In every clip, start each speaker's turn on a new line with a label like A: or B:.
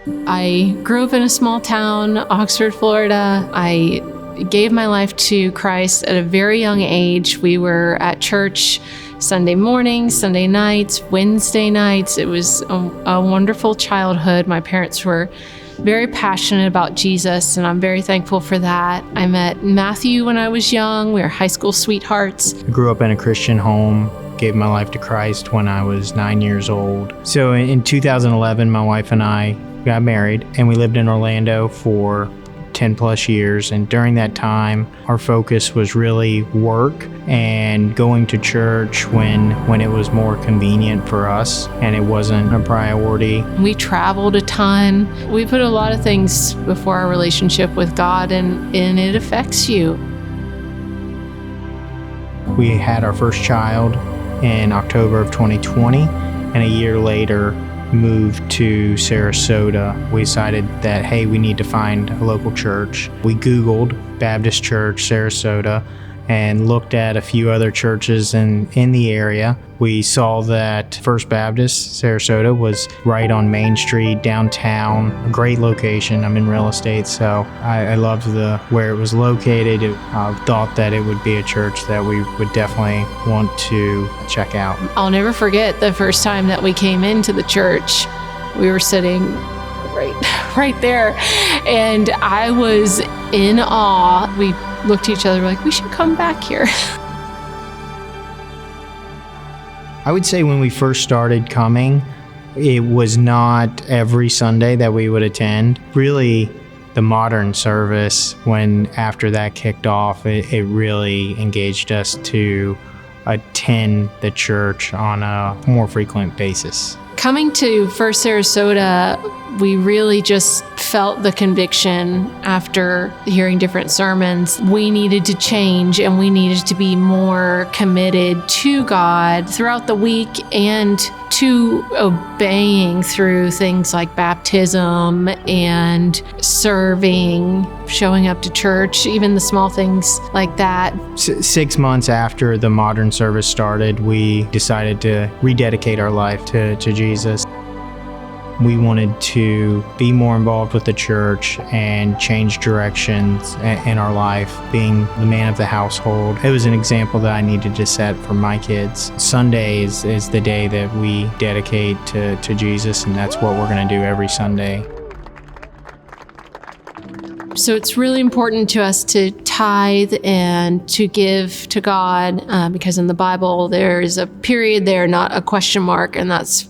A: I grew up in a small town, Oxford, Florida. I gave my life to Christ at a very young age. We were at church Sunday mornings, Sunday nights, Wednesday nights. It was a wonderful childhood. My parents were very passionate about Jesus, and I'm very thankful for that. I met Matthew when I was young. We were high school sweethearts.
B: I grew up in a Christian home, gave my life to Christ when I was 9 years old. So in 2011, my wife and I got married, and we lived in Orlando for 10 plus years. And during that time, our focus was really work and going to church when it was more convenient for us and it wasn't a priority.
A: We traveled a ton. We put a lot of things before our relationship with God, and it affects you.
B: We had our first child in October of 2020, and a year later moved to Sarasota. We decided that, hey, we need to find a local church. We Googled Baptist Church, Sarasota, and looked at a few other churches in the area. We saw that First Baptist Sarasota was right on Main Street, downtown, a great location. I'm in real estate, so I loved where it was located. I thought that it would be a church that we would definitely want to check out.
A: I'll never forget the first time that we came into the church. We were sitting right there, and I was in awe. We looked at each other like, we should come back here.
B: I would say when we first started coming, it was not every Sunday that we would attend. Really, the modern service, when after that kicked off, it really engaged us to attend the church on a more frequent basis.
A: Coming to First Sarasota, we really just felt the conviction after hearing different sermons. We needed to change, and we needed to be more committed to God throughout the week and to obeying through things like baptism and serving, showing up to church, even the small things like that.
B: 6 months after the modern service started, we decided to rededicate our life to Jesus. We wanted to be more involved with the church and change directions in our life, being the man of the household. It was an example that I needed to set for my kids. Sundays is the day that we dedicate to Jesus, and that's what we're going to do every Sunday.
A: So it's really important to us to tithe and to give to God, because in the Bible there is a period there, not a question mark, and that's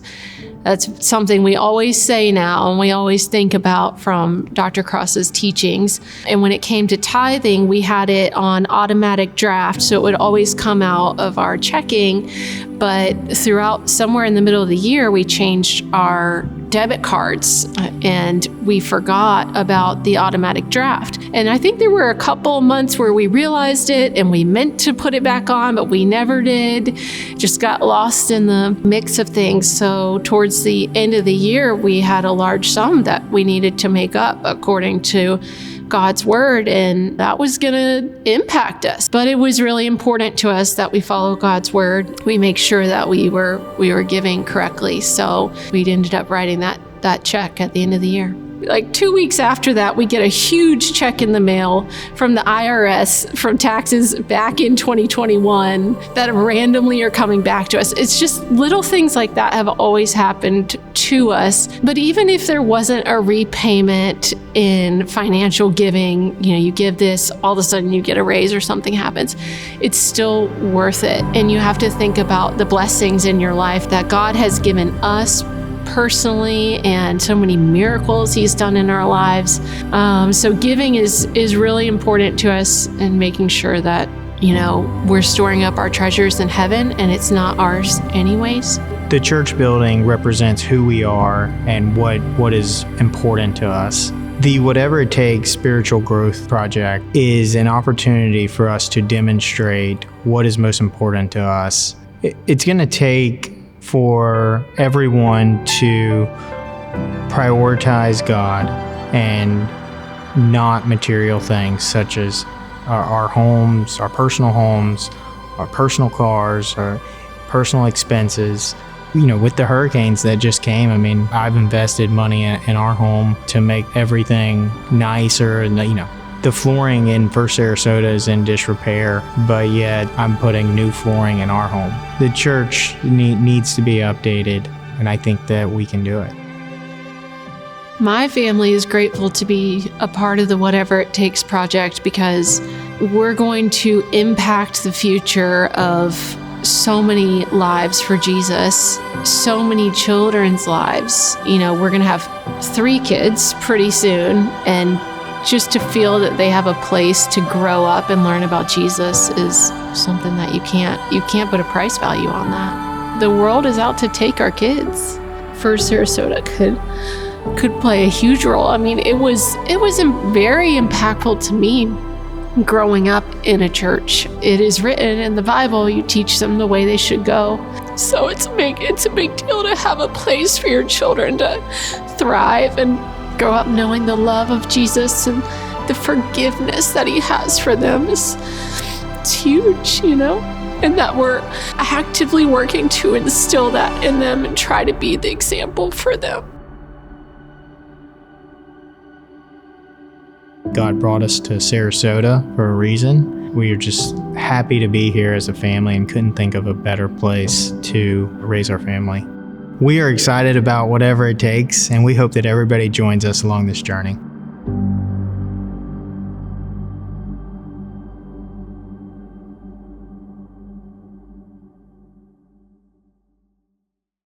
A: something we always say now and we always think about from Dr. Cross's teachings. And when it came to tithing, we had it on automatic draft, so it would always come out of our checking. But throughout somewhere in the middle of the year, we changed our debit cards and we forgot about the automatic draft. And I think there were a couple months where we realized it and we meant to put it back on, but we never did. Just got lost in the mix of things. So towards the end of the year, we had a large sum that we needed to make up according to God's word, and that was going to impact us. But it was really important to us that we follow God's word. We make sure that we were giving correctly. So we ended up writing that check at the end of the year. Like 2 weeks after that, we get a huge check in the mail from the IRS from taxes back in 2021 that randomly are coming back to us. It's just little things like that have always happened to us. But even if there wasn't a repayment in financial giving, you give this, all of a sudden you get a raise or something happens, it's still worth it. And you have to think about the blessings in your life that God has given us personally, and so many miracles he's done in our lives. So giving is really important to us, and making sure that, we're storing up our treasures in heaven and it's not ours anyways.
B: The church building represents who we are and what is important to us. The Whatever It Takes Spiritual Growth Project is an opportunity for us to demonstrate what is most important to us. It's going to take for everyone to prioritize God and not material things such as our homes, our personal cars, our personal expenses, with the hurricanes that just came, I've invested money in our home to make everything nicer, and the flooring in First Sarasota is in disrepair, but yet I'm putting new flooring in our home. The church needs to be updated, and I think that we can do it.
A: My family is grateful to be a part of the Whatever It Takes project because we're going to impact the future of so many lives for Jesus, so many children's lives. We're going to have 3 kids pretty soon, and just to feel that they have a place to grow up and learn about Jesus is something that you can't put a price value on that. The world is out to take our kids. First Sarasota could play a huge role. It was very impactful to me growing up in a church. It is written in the Bible, you teach them the way they should go. So it's a big deal to have a place for your children to thrive and grow up knowing the love of Jesus and the forgiveness that he has for them. It's huge, and that we're actively working to instill that in them and try to be the example for them.
B: God brought us to Sarasota for a reason. We are just happy to be here as a family and couldn't think of a better place to raise our family. We are excited about whatever it takes, and we hope that everybody joins us along this journey.